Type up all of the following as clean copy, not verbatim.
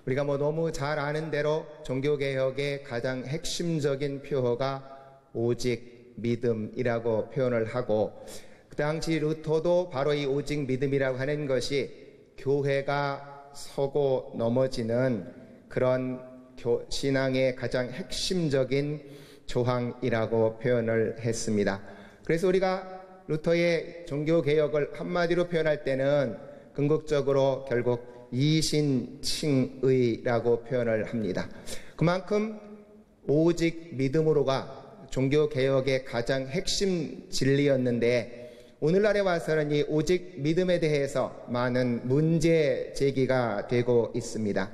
우리가 너무 잘 아는 대로 종교개혁의 가장 핵심적인 표어가 오직 믿음이라고 표현을 하고, 그 당시 루터도 바로 이 오직 믿음이라고 하는 것이 교회가 서고 넘어지는 그런 신앙의 가장 핵심적인 조항이라고 표현을 했습니다. 그래서 우리가 루터의 종교개혁을 한마디로 표현할 때는 궁극적으로 결국 이신칭의라고 표현을 합니다. 그만큼 오직 믿음으로가 종교개혁의 가장 핵심 진리였는데, 오늘날에 와서는 이 오직 믿음에 대해서 많은 문제 제기가 되고 있습니다.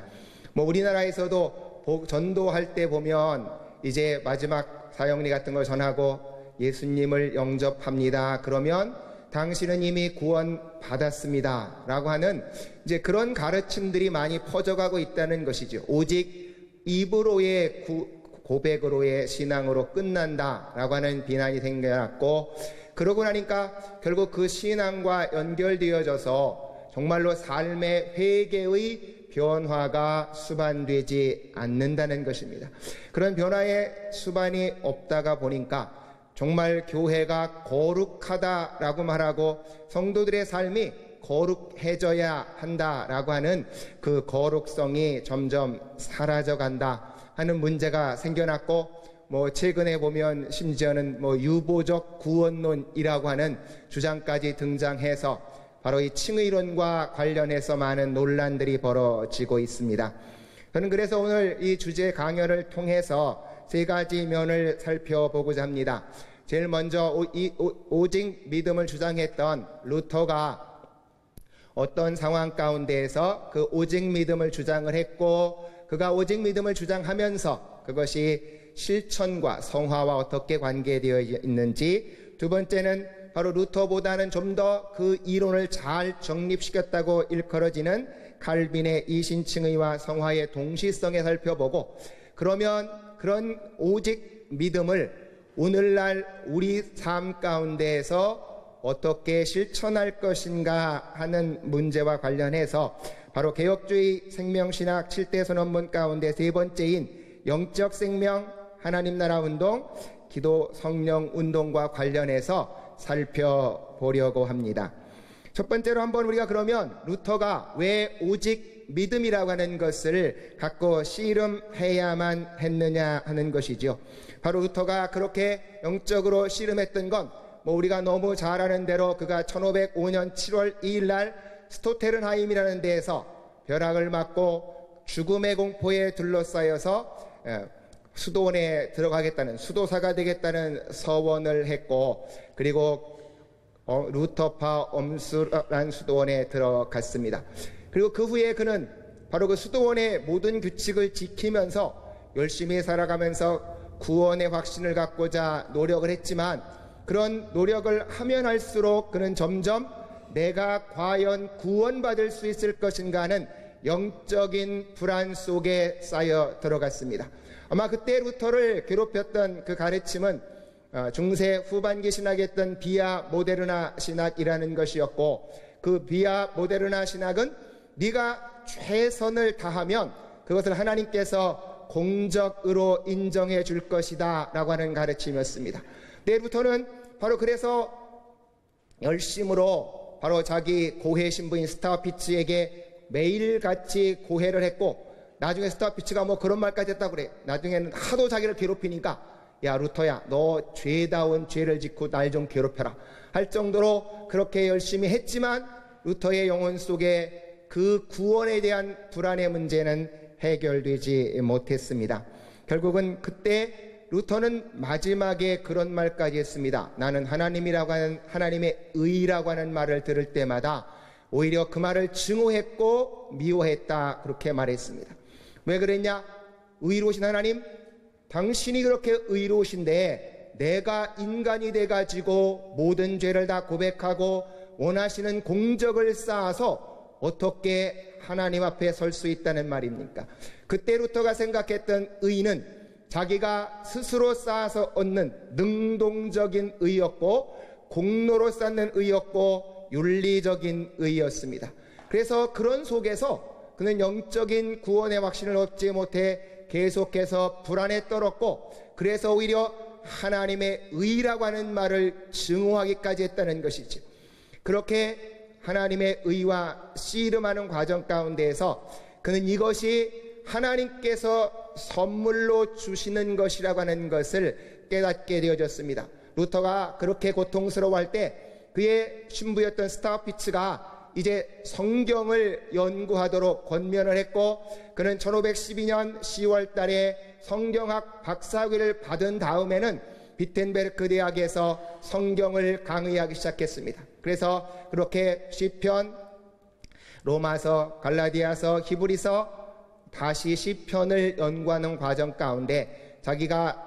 우리나라에서도 전도할 때 보면 이제 마지막 사형리 같은 걸 전하고 예수님을 영접합니다. 그러면 당신은 이미 구원 받았습니다. 라고 하는 이제 그런 가르침들이 많이 퍼져가고 있다는 것이죠. 오직 입으로의 고백으로의 신앙으로 끝난다. 라고 하는 비난이 생겨났고, 그러고 나니까 결국 그 신앙과 연결되어져서 정말로 삶의 회개의 변화가 수반되지 않는다는 것입니다. 그런 변화의 수반이 없다가 보니까 정말 교회가 거룩하다라고 말하고 성도들의 삶이 거룩해져야 한다라고 하는 그 거룩성이 점점 사라져간다 하는 문제가 생겨났고, 최근에 보면 심지어는 유보적 구원론이라고 하는 주장까지 등장해서 바로 이 칭의론과 관련해서 많은 논란들이 벌어지고 있습니다. 저는 그래서 오늘 이 주제 강연을 통해서 세 가지 면을 살펴보고자 합니다. 제일 먼저 오직 믿음을 주장했던 루터가 어떤 상황 가운데에서 그 오직 믿음을 주장을 했고, 그가 오직 믿음을 주장하면서 그것이 실천과 성화와 어떻게 관계되어 있는지, 두 번째는 바로 루터보다는 좀 더 그 이론을 잘 정립시켰다고 일컬어지는 칼빈의 이신칭의와 성화의 동시성에 살펴보고, 그러면 그런 오직 믿음을 오늘날 우리 삶 가운데에서 어떻게 실천할 것인가 하는 문제와 관련해서 바로 개혁주의 생명신학 7대 선언문 가운데 세 번째인 영적 생명 하나님 나라 운동, 기도 성령 운동과 관련해서 살펴보려고 합니다. 첫 번째로 한번 우리가 그러면 루터가 왜 오직 믿음이라고 하는 것을 갖고 씨름해야만 했느냐 하는 것이죠. 바로 루터가 그렇게 영적으로 씨름했던 건 우리가 너무 잘 아는 대로 그가 1505년 7월 2일 날 스토테른하임이라는 데에서 벼락을 맞고 죽음의 공포에 둘러싸여서 수도원에 들어가겠다는, 수도사가 되겠다는 서원을 했고, 그리고 루터파 엄수란 수도원에 들어갔습니다. 그리고 그 후에 그는 바로 그 수도원의 모든 규칙을 지키면서 열심히 살아가면서 구원의 확신을 갖고자 노력을 했지만, 그런 노력을 하면 할수록 그는 점점 내가 과연 구원받을 수 있을 것인가 하는 영적인 불안 속에 쌓여 들어갔습니다. 아마 그때 루터를 괴롭혔던 그 가르침은 중세 후반기 신학이었던 비아 모데르나 신학이라는 것이었고, 그 비아 모데르나 신학은 네가 최선을 다하면 그것을 하나님께서 공적으로 인정해 줄 것이다 라고 하는 가르침이었습니다. 네, 루터는 바로 그래서 열심으로 바로 자기 고해 신부인 스타피츠에게 매일같이 고해를 했고, 나중에 스타피츠가 그런 말까지 했다고 그래. 나중에는 하도 자기를 괴롭히니까, 야 루터야, 너 죄다운 죄를 짓고 날 좀 괴롭혀라 할 정도로 그렇게 열심히 했지만, 루터의 영혼 속에 그 구원에 대한 불안의 문제는 해결되지 못했습니다. 결국은 그때 루터는 마지막에 그런 말까지 했습니다. 나는 하나님이라고 하는, 하나님의 의라고 하는 말을 들을 때마다 오히려 그 말을 증오했고 미워했다, 그렇게 말했습니다. 왜 그랬냐? 의로우신 하나님, 당신이 그렇게 의로우신데 내가 인간이 돼가지고 모든 죄를 다 고백하고 원하시는 공적을 쌓아서 어떻게 하나님 앞에 설 수 있다는 말입니까? 그때 루터가 생각했던 의는 자기가 스스로 쌓아서 얻는 능동적인 의였고, 공로로 쌓는 의였고, 윤리적인 의였습니다. 그래서 그런 속에서 그는 영적인 구원의 확신을 얻지 못해 계속해서 불안에 떨었고, 그래서 오히려 하나님의 의라고 하는 말을 증오하기까지 했다는 것이죠. 그렇게 하나님의 의와 씨름하는 과정 가운데에서 그는 이것이 하나님께서 선물로 주시는 것이라고 하는 것을 깨닫게 되어졌습니다. 루터가 그렇게 고통스러워할 때 그의 신부였던 스타우피츠가 이제 성경을 연구하도록 권면을 했고, 그는 1512년 10월 달에 성경학 박사학위를 받은 다음에는 비텐베르크 대학에서 성경을 강의하기 시작했습니다. 그래서 그렇게 시편, 로마서, 갈라디아서, 히브리서, 다시 시편을 연구하는 과정 가운데 자기가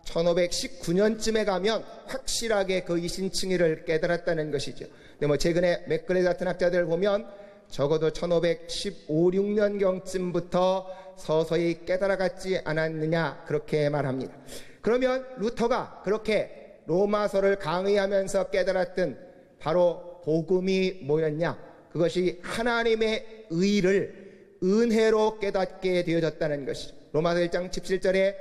1519년쯤에 가면 확실하게 그 이신칭의를 깨달았다는 것이죠. 근데 최근에 맥글레 같은 학자들 보면 적어도 1515, 16년경쯤부터 서서히 깨달아갔지 않았느냐, 그렇게 말합니다. 그러면 루터가 그렇게 로마서를 강의하면서 깨달았던 바로 복음이 뭐였냐? 그것이 하나님의 의를 은혜로 깨닫게 되어졌다는 것이죠. 로마서 1장 17절에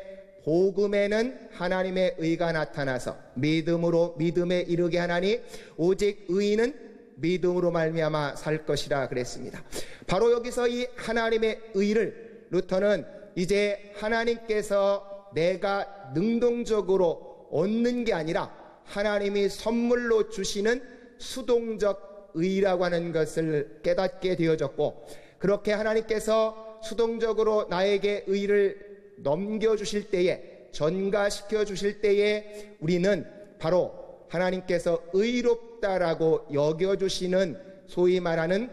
복음에는 하나님의 의가 나타나서 믿음으로 믿음에 이르게 하나니 오직 의인은 믿음으로 말미암아 살 것이라 그랬습니다. 바로 여기서 이 하나님의 의를 루터는 이제 하나님께서 내가 능동적으로 얻는 게 아니라 하나님이 선물로 주시는 수동적 의라고 하는 것을 깨닫게 되어졌고, 그렇게 하나님께서 수동적으로 나에게 의를 넘겨주실 때에, 전가시켜 주실 때에 우리는 바로 하나님께서 의롭다라고 여겨주시는 소위 말하는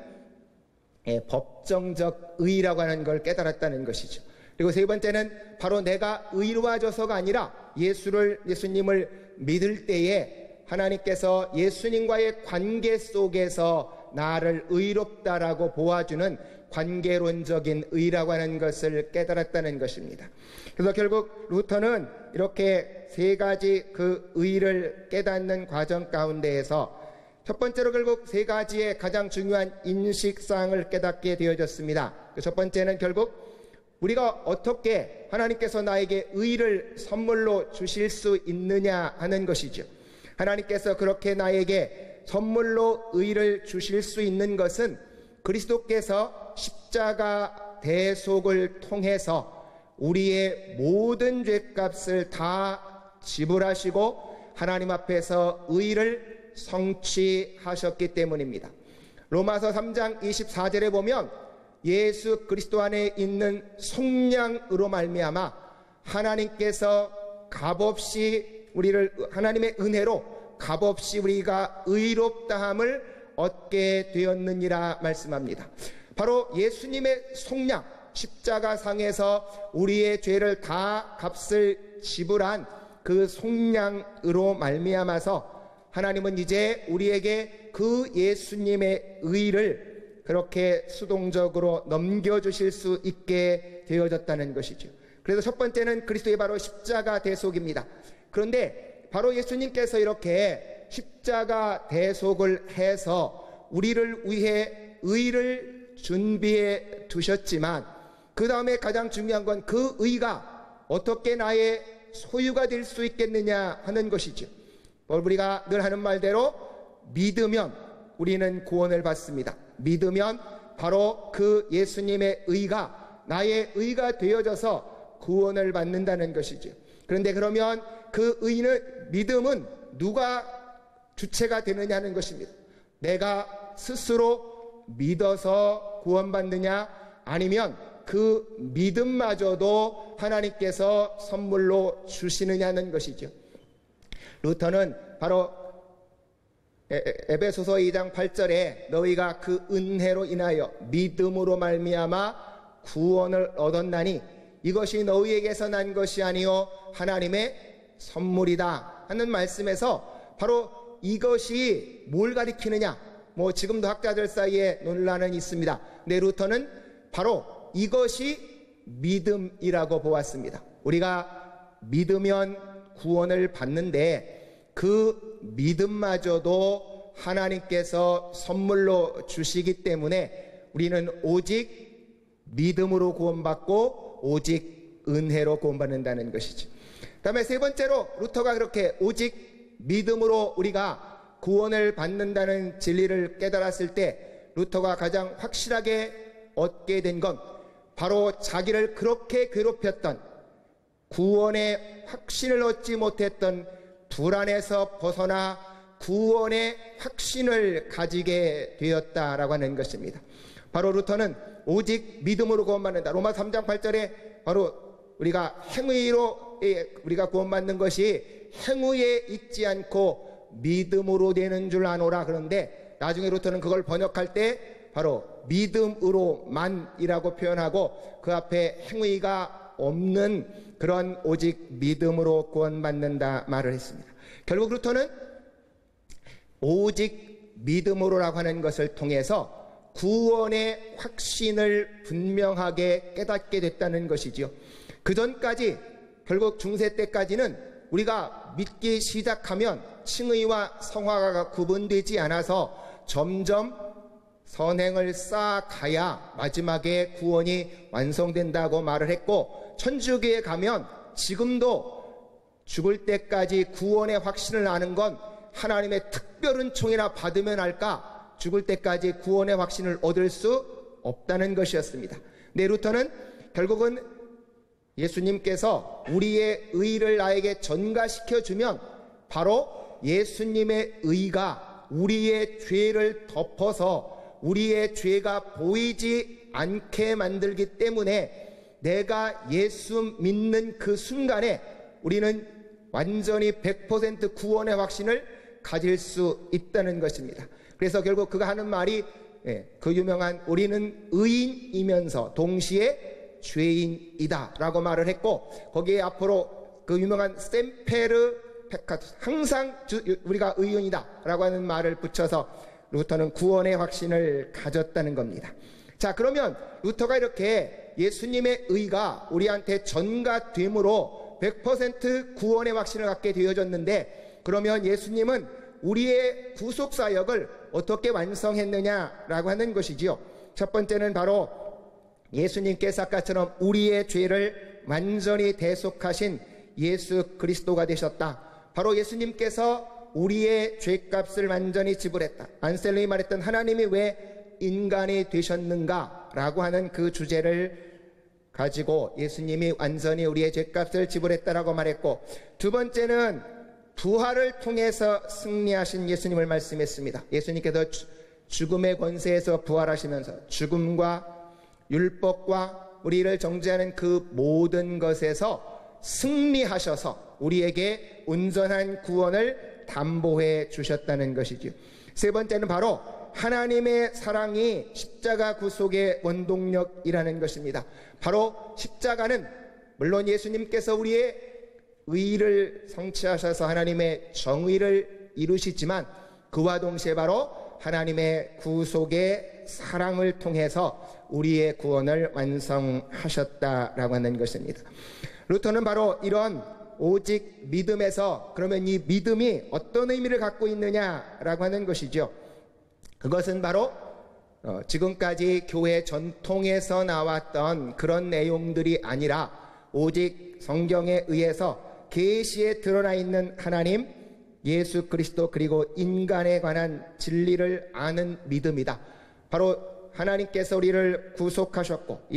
법정적 의라고 하는 걸 깨달았다는 것이죠. 그리고 세 번째는 바로 내가 의로워져서가 아니라 예수님을 믿을 때에 하나님께서 예수님과의 관계 속에서 나를 의롭다라고 보아주는 관계론적인 의라고 하는 것을 깨달았다는 것입니다. 그래서 결국 루터는 이렇게 세 가지 그 의를 깨닫는 과정 가운데에서 첫 번째로 결국 세 가지의 가장 중요한 인식사항을 깨닫게 되어졌습니다. 첫 번째는 결국 우리가 어떻게 하나님께서 나에게 의를 선물로 주실 수 있느냐 하는 것이죠. 하나님께서 그렇게 나에게 선물로 의를 주실 수 있는 것은 그리스도께서 십자가 대속을 통해서 우리의 모든 죄값을 다 지불하시고 하나님 앞에서 의를 성취하셨기 때문입니다. 로마서 3장 24절에 보면 예수 그리스도 안에 있는 속량으로 말미암아 하나님께서 값없이 우리를, 하나님의 은혜로 값없이 우리가 의롭다함을 얻게 되었느니라 말씀합니다. 바로 예수님의 속량, 십자가상에서 우리의 죄를 다 값을 지불한 그 속량으로 말미암아서 하나님은 이제 우리에게 그 예수님의 의를 그렇게 수동적으로 넘겨주실 수 있게 되어졌다는 것이죠. 그래서 첫 번째는 그리스도의 바로 십자가 대속입니다. 그런데 바로 예수님께서 이렇게 십자가 대속을 해서 우리를 위해 의를 준비해 두셨지만, 그 다음에 가장 중요한 건 그 의가 어떻게 나의 소유가 될 수 있겠느냐 하는 것이죠. 우리가 늘 하는 말대로 믿으면 우리는 구원을 받습니다. 믿으면 바로 그 예수님의 의가 나의 의가 되어져서 구원을 받는다는 것이죠. 그런데 그러면 그 의는, 믿음은 누가 주체가 되느냐 하는 것입니다. 내가 스스로 믿어서 구원받느냐, 아니면 그 믿음마저도 하나님께서 선물로 주시느냐는 것이죠. 루터는 바로 에베소서 2장 8절에 너희가 그 은혜로 인하여 믿음으로 말미암아 구원을 얻었나니 이것이 너희에게서 난 것이 아니요 하나님의 선물이다 하는 말씀에서 바로 이것이 뭘 가리키느냐, 지금도 학자들 사이에 논란은 있습니다. 근데 루터는 바로 이것이 믿음이라고 보았습니다. 우리가 믿으면 구원을 받는데 그 믿음마저도 하나님께서 선물로 주시기 때문에 우리는 오직 믿음으로 구원받고 오직 은혜로 구원받는다는 것이지. 다음에 세 번째로 루터가 그렇게 오직 믿음으로 우리가 구원을 받는다는 진리를 깨달았을 때 루터가 가장 확실하게 얻게 된 건 바로 자기를 그렇게 괴롭혔던, 구원의 확신을 얻지 못했던 불안에서 벗어나 구원의 확신을 가지게 되었다라고 하는 것입니다. 바로 루터는 오직 믿음으로 구원받는다. 로마 3장 8절에 바로 우리가 행위로 우리가 구원받는 것이 행위에 있지 않고 믿음으로 되는 줄 아노라. 그런데 나중에 루터는 그걸 번역할 때 바로 믿음으로만이라고 표현하고 그 앞에 행위가 없는 그런 오직 믿음으로 구원받는다 말을 했습니다. 결국 루터는 오직 믿음으로라고 하는 것을 통해서 구원의 확신을 분명하게 깨닫게 됐다는 것이지요. 그 전까지 결국 중세 때까지는 우리가 믿기 시작하면 칭의와 성화가 구분되지 않아서 점점 선행을 쌓아가야 마지막에 구원이 완성된다고 말을 했고, 천주교에 가면 지금도 죽을 때까지 구원의 확신을 아는 건 하나님의 특별 은총이나 받으면 할까, 죽을 때까지 구원의 확신을 얻을 수 없다는 것이었습니다. 네, 루터는 결국은 예수님께서 우리의 의를 나에게 전가시켜주면 바로 예수님의 의가 우리의 죄를 덮어서 우리의 죄가 보이지 않게 만들기 때문에 내가 예수 믿는 그 순간에 우리는 완전히 100% 구원의 확신을 가질 수 있다는 것입니다. 그래서 결국 그가 하는 말이 그 유명한 우리는 의인이면서 동시에 죄인이다 라고 말을 했고, 거기에 앞으로 그 유명한 셈페르 페카투스, 항상 우리가 의인이다 라고 하는 말을 붙여서 루터는 구원의 확신을 가졌다는 겁니다. 자, 그러면 루터가 이렇게 예수님의 의가 우리한테 전가됨으로 100% 구원의 확신을 갖게 되어졌는데, 그러면 예수님은 우리의 구속사역을 어떻게 완성했느냐라고 하는 것이지요. 첫 번째는 바로 예수님께서 아까처럼 우리의 죄를 완전히 대속하신 예수 그리스도가 되셨다. 바로 예수님께서 우리의 죄값을 완전히 지불했다. 안셀름이 말했던 하나님이 왜 인간이 되셨는가 라고 하는 그 주제를 가지고 예수님이 완전히 우리의 죄값을 지불했다라고 말했고, 두 번째는 부활을 통해서 승리하신 예수님을 말씀했습니다. 예수님께서 죽음의 권세에서 부활하시면서 죽음과 율법과 우리를 정죄하는 그 모든 것에서 승리하셔서 우리에게 온전한 구원을 담보해 주셨다는 것이지요. 세 번째는 바로 하나님의 사랑이 십자가 구속의 원동력이라는 것입니다. 바로 십자가는 물론 예수님께서 우리의 의를 성취하셔서 하나님의 정의를 이루시지만 그와 동시에 바로 하나님의 구속의 사랑을 통해서 우리의 구원을 완성하셨다라고 하는 것입니다. 루터는 바로 이런 오직 믿음에서 그러면 이 믿음이 어떤 의미를 갖고 있느냐라고 하는 것이죠. 그것은 바로 지금까지 교회 전통에서 나왔던 그런 내용들이 아니라 오직 성경에 의해서 계시에 드러나 있는 하나님, 예수 그리스도 그리고 인간에 관한 진리를 아는 믿음이다. 바로 하나님께서 우리를 구속하셨고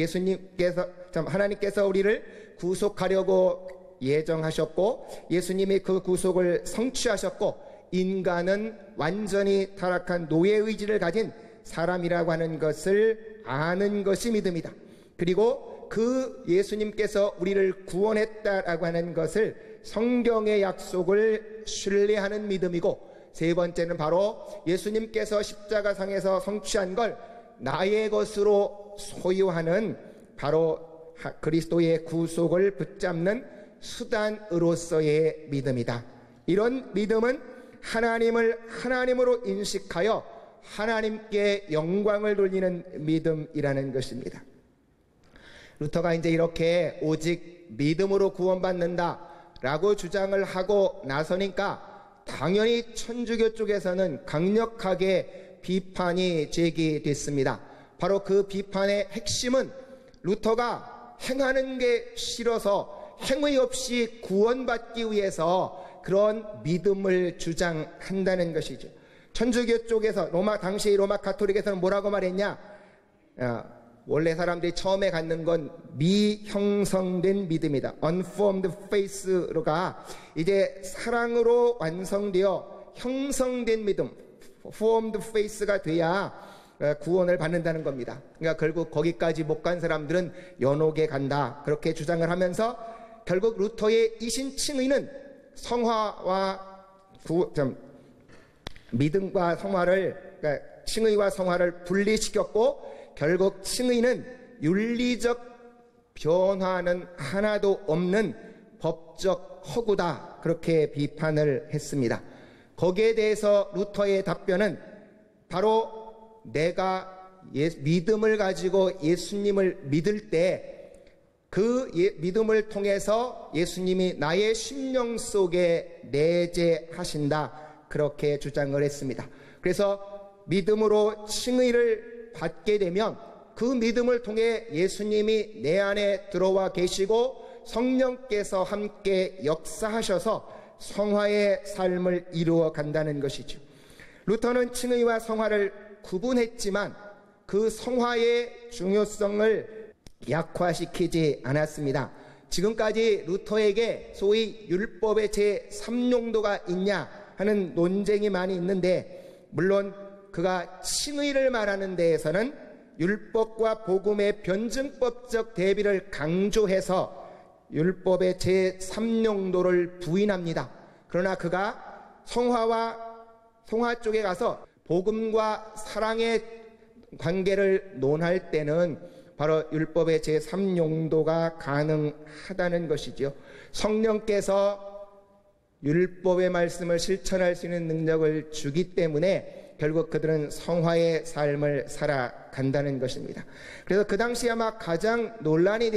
하나님께서 우리를 구속하려고 예정하셨고 예수님이 그 구속을 성취하셨고 인간은 완전히 타락한 노예 의지를 가진 사람이라고 하는 것을 아는 것이 믿음이다. 그리고 그 예수님께서 우리를 구원했다라고 하는 것을 성경의 약속을 신뢰하는 믿음이고, 세 번째는 바로 예수님께서 십자가상에서 성취한 걸 나의 것으로 소유하는 바로 그리스도의 구속을 붙잡는 수단으로서의 믿음이다. 이런 믿음은 하나님을 하나님으로 인식하여 하나님께 영광을 돌리는 믿음이라는 것입니다. 루터가 이제 이렇게 오직 믿음으로 구원받는다 라고 주장을 하고 나서니까 당연히 천주교 쪽에서는 강력하게 비판이 제기됐습니다. 바로 그 비판의 핵심은 루터가 행하는 게 싫어서 행위 없이 구원받기 위해서 그런 믿음을 주장한다는 것이죠. 천주교 쪽에서 당시 로마 가톨릭에서는 뭐라고 말했냐? 원래 사람들이 처음에 갖는 건 미형성된 믿음이다. unformed faith가 이제 사랑으로 완성되어 형성된 믿음, formed faith가 돼야 구원을 받는다는 겁니다. 그러니까 결국 거기까지 못 간 사람들은 연옥에 간다, 그렇게 주장을 하면서 결국 루터의 이신칭의는 성화와 믿음과 성화를, 그러니까 칭의와 성화를 분리시켰고, 결국 칭의는 윤리적 변화는 하나도 없는 법적 허구다, 그렇게 비판을 했습니다. 거기에 대해서 루터의 답변은 바로 내가 믿음을 가지고 예수님을 믿을 때 그 믿음을 통해서 예수님이 나의 심령 속에 내재하신다, 그렇게 주장을 했습니다. 그래서 믿음으로 칭의를 받게 되면 그 믿음을 통해 예수님이 내 안에 들어와 계시고 성령께서 함께 역사하셔서 성화의 삶을 이루어 간다는 것이죠. 루터는 칭의와 성화를 구분했지만 그 성화의 중요성을 약화시키지 않았습니다. 지금까지 루터에게 소위 율법의 제3용도가 있냐 하는 논쟁이 많이 있는데, 물론 그가 칭의를 말하는 데에서는 율법과 복음의 변증법적 대비를 강조해서 율법의 제3용도를 부인합니다. 그러나 그가 성화 쪽에 가서 복음과 사랑의 관계를 논할 때는 바로 율법의 제3용도가 가능하다는 것이죠. 성령께서 율법의 말씀을 실천할 수 있는 능력을 주기 때문에 결국 그들은 성화의 삶을 살아간다는 것입니다. 그래서 그 당시 아마 가장 논란이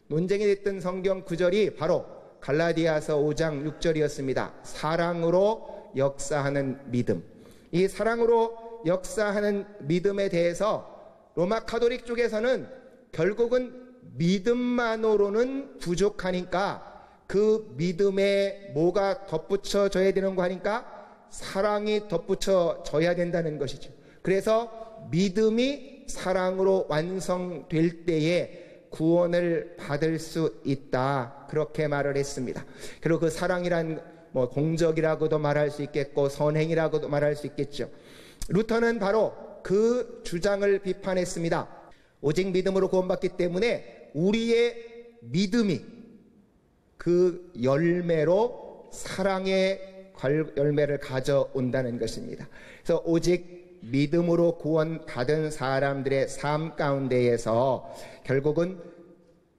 논쟁이 됐던 성경 구절이 바로 갈라디아서 5장 6절이었습니다. 사랑으로 역사하는 믿음. 이 사랑으로 역사하는 믿음에 대해서 로마 가톨릭 쪽에서는 결국은 믿음만으로는 부족하니까 그 믿음에 뭐가 덧붙여져야 되는 거 하니까 사랑이 덧붙여져야 된다는 것이죠. 그래서 믿음이 사랑으로 완성될 때에 구원을 받을 수 있다, 그렇게 말을 했습니다. 그리고 그 사랑이란 공적이라고도 말할 수 있겠고 선행이라고도 말할 수 있겠죠. 루터는 바로 그 주장을 비판했습니다. 오직 믿음으로 구원받기 때문에 우리의 믿음이 그 열매로 사랑의 열매를 가져온다는 것입니다. 그래서 오직 믿음으로 구원받은 사람들의 삶 가운데에서 결국은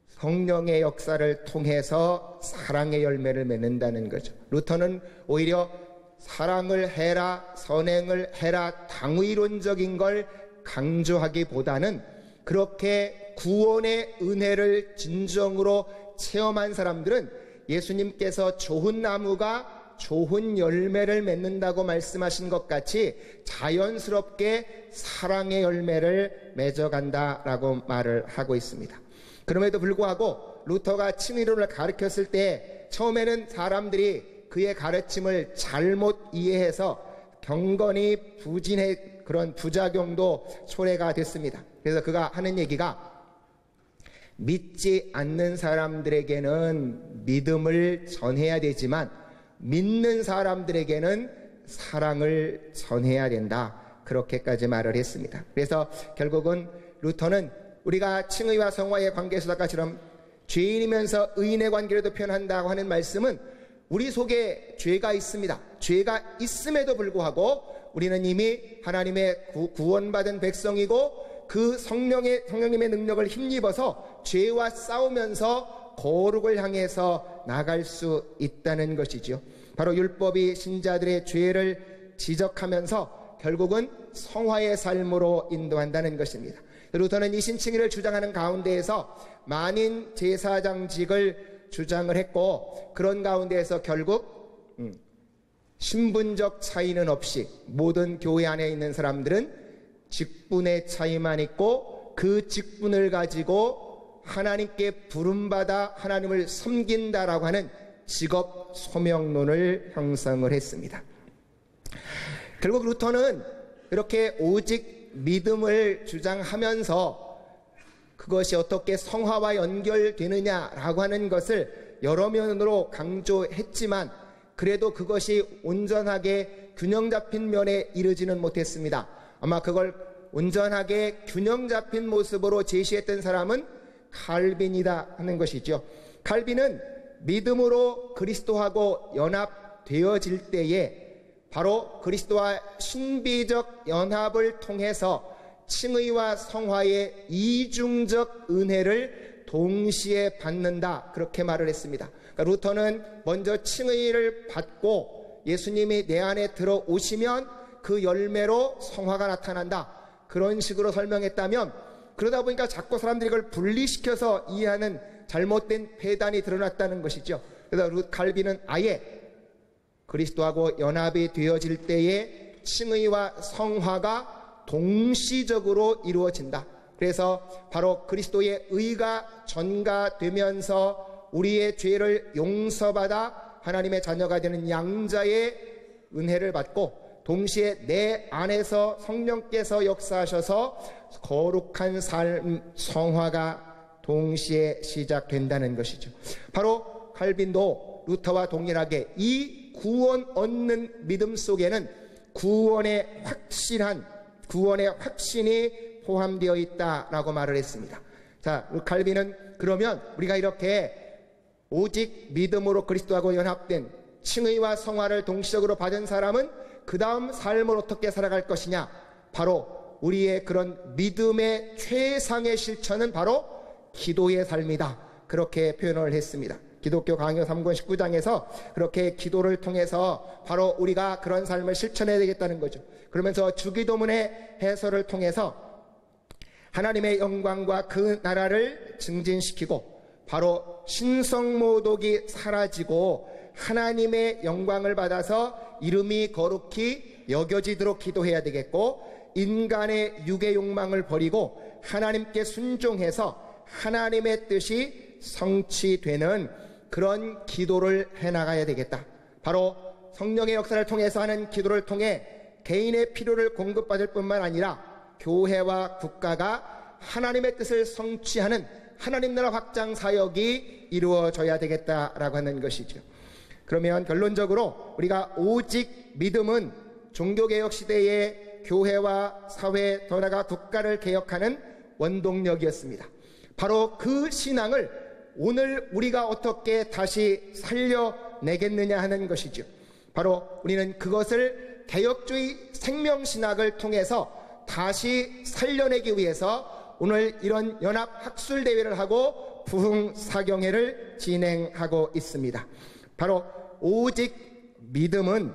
성령의 역사를 통해서 사랑의 열매를 맺는다는 거죠. 루터는 오히려 사랑을 해라, 선행을 해라, 당위론적인 걸 강조하기보다는 그렇게 구원의 은혜를 진정으로 체험한 사람들은 예수님께서 좋은 나무가 좋은 열매를 맺는다고 말씀하신 것 같이 자연스럽게 사랑의 열매를 맺어간다라고 말을 하고 있습니다. 그럼에도 불구하고 루터가 칭의론을 가르쳤을 때 처음에는 사람들이 그의 가르침을 잘못 이해해서 경건이 부진의 그런 부작용도 초래가 됐습니다. 그래서 그가 하는 얘기가 믿지 않는 사람들에게는 믿음을 전해야 되지만 믿는 사람들에게는 사랑을 전해야 된다, 그렇게까지 말을 했습니다. 그래서 결국은 루터는 우리가 칭의와 성화의 관계에서 아까처럼 죄인이면서 의인의 관계로도 표현한다고 하는 말씀은 우리 속에 죄가 있습니다. 죄가 있음에도 불구하고 우리는 이미 하나님의 구원받은 백성이고 그 성령님의 능력을 힘입어서 죄와 싸우면서 거룩을 향해서 나갈 수 있다는 것이죠. 바로 율법이 신자들의 죄를 지적하면서 결국은 성화의 삶으로 인도한다는 것입니다. 루터는 이 신칭의를 주장하는 가운데에서 만인 제사장직을 주장을 했고, 그런 가운데에서 결국 신분적 차이는 없이 모든 교회 안에 있는 사람들은 직분의 차이만 있고 그 직분을 가지고 하나님께 부름받아 하나님을 섬긴다라고 하는 직업 소명론을 형성을 했습니다. 결국 루터는 이렇게 오직 믿음을 주장하면서 그것이 어떻게 성화와 연결되느냐라고 하는 것을 여러 면으로 강조했지만 그래도 그것이 온전하게 균형 잡힌 면에 이르지는 못했습니다. 아마 그걸 온전하게 균형 잡힌 모습으로 제시했던 사람은 칼빈이다 하는 것이죠. 칼빈은 믿음으로 그리스도하고 연합되어질 때에 바로 그리스도와 신비적 연합을 통해서 칭의와 성화의 이중적 은혜를 동시에 받는다, 그렇게 말을 했습니다. 그러니까 루터는 먼저 칭의를 받고 예수님이 내 안에 들어오시면 그 열매로 성화가 나타난다, 그런 식으로 설명했다면, 그러다 보니까 자꾸 사람들이 이걸 분리시켜서 이해하는 잘못된 폐단이 드러났다는 것이죠. 그래서 칼빈은 아예 그리스도하고 연합이 되어질 때에 칭의와 성화가 동시적으로 이루어진다. 그래서 바로 그리스도의 의가 전가되면서 우리의 죄를 용서받아 하나님의 자녀가 되는 양자의 은혜를 받고, 동시에 내 안에서 성령께서 역사하셔서 거룩한 삶 성화가 동시에 시작된다는 것이죠. 바로 칼빈도 루터와 동일하게 이 구원 얻는 믿음 속에는 구원의 확신이 포함되어 있다라고 말을 했습니다. 자, 칼빈은 그러면 우리가 이렇게 오직 믿음으로 그리스도하고 연합된 칭의와 성화를 동시적으로 받은 사람은 그 다음 삶을 어떻게 살아갈 것이냐, 바로 우리의 그런 믿음의 최상의 실천은 바로 기도의 삶이다, 그렇게 표현을 했습니다. 기독교 강요 3권 19장에서 그렇게 기도를 통해서 바로 우리가 그런 삶을 실천해야 되겠다는 거죠. 그러면서 주기도문의 해설을 통해서 하나님의 영광과 그 나라를 증진시키고 바로 신성모독이 사라지고 하나님의 영광을 받아서 이름이 거룩히 여겨지도록 기도해야 되겠고, 인간의 육의 욕망을 버리고 하나님께 순종해서 하나님의 뜻이 성취되는 그런 기도를 해나가야 되겠다. 바로 성령의 역사를 통해서 하는 기도를 통해 개인의 필요를 공급받을 뿐만 아니라 교회와 국가가 하나님의 뜻을 성취하는 하나님 나라 확장 사역이 이루어져야 되겠다라고 하는 것이죠. 그러면 결론적으로 우리가 오직 믿음은 종교개혁 시대의 교회와 사회, 더 나아가 국가를 개혁하는 원동력이었습니다. 바로 그 신앙을 오늘 우리가 어떻게 다시 살려내겠느냐 하는 것이죠. 바로 우리는 그것을 개혁주의 생명신학을 통해서 다시 살려내기 위해서 오늘 이런 연합학술대회를 하고 부흥사경회를 진행하고 있습니다. 바로 오직 믿음은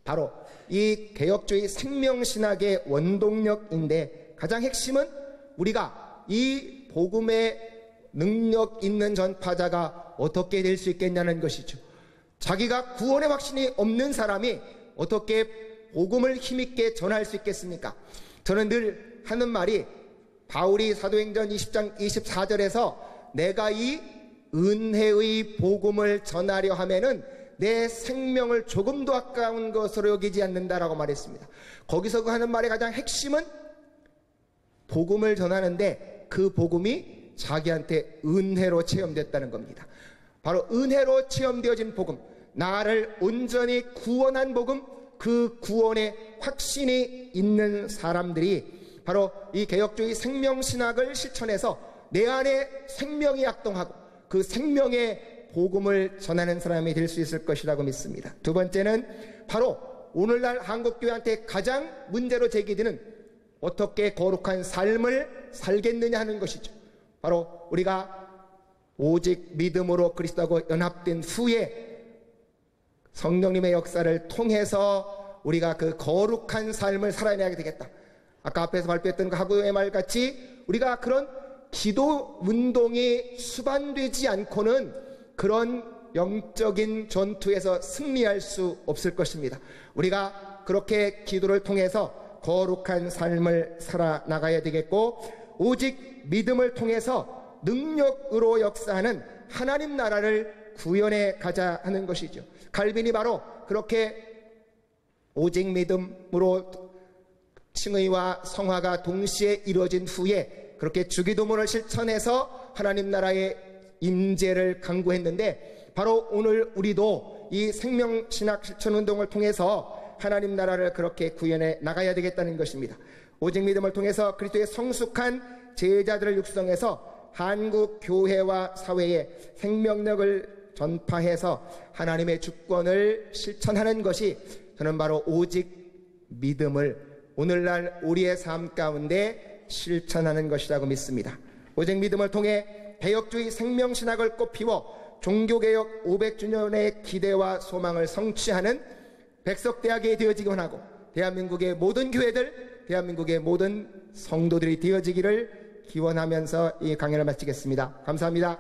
바로 이 개혁주의 생명신학의 원동력인데, 가장 핵심은 우리가 이 복음의 능력 있는 전파자가 어떻게 될 수 있겠냐는 것이죠. 자기가 구원의 확신이 없는 사람이 어떻게 복음을 힘있게 전할 수 있겠습니까? 저는 늘 하는 말이, 바울이 사도행전 20장 24절에서 내가 이 은혜의 복음을 전하려 하면은 내 생명을 조금도 아까운 것으로 여기지 않는다라고 말했습니다. 거기서 그 하는 말의 가장 핵심은 복음을 전하는데 그 복음이 자기한테 은혜로 체험됐다는 겁니다. 바로 은혜로 체험되어진 복음, 나를 온전히 구원한 복음, 그 구원의 확신이 있는 사람들이 바로 이 개혁주의 생명신학을 실천해서 내 안에 생명이 약동하고 그 생명의 복음을 전하는 사람이 될 수 있을 것이라고 믿습니다. 두 번째는 바로 오늘날 한국교회한테 가장 문제로 제기되는 어떻게 거룩한 삶을 살겠느냐 하는 것이죠. 바로 우리가 오직 믿음으로 그리스도하고 연합된 후에 성령님의 역사를 통해서 우리가 그 거룩한 삶을 살아내야 되겠다. 아까 앞에서 발표했던 그 하구의 말같이 우리가 그런 기도 운동이 수반되지 않고는 그런 영적인 전투에서 승리할 수 없을 것입니다. 우리가 그렇게 기도를 통해서 거룩한 삶을 살아나가야 되겠고, 오직 믿음을 통해서 능력으로 역사하는 하나님 나라를 구현해 가자 하는 것이죠. 칼빈이 바로 그렇게 오직 믿음으로 칭의와 성화가 동시에 이루어진 후에 그렇게 주기도문을 실천해서 하나님 나라의 임재를 강구했는데, 바로 오늘 우리도 이 생명신학 실천운동을 통해서 하나님 나라를 그렇게 구현해 나가야 되겠다는 것입니다. 오직 믿음을 통해서 그리스도의 성숙한 제자들을 육성해서 한국 교회와 사회에 생명력을 전파해서 하나님의 주권을 실천하는 것이, 저는 바로 오직 믿음을 오늘날 우리의 삶 가운데 실천하는 것이라고 믿습니다. 오직 믿음을 통해 개혁주의 생명신학을 꽃피워 종교개혁 500주년의 기대와 소망을 성취하는 백석대학이 되어지기 원하고, 대한민국의 모든 교회들, 대한민국의 모든 성도들이 되어지기를 기원하면서 이 강연을 마치겠습니다. 감사합니다.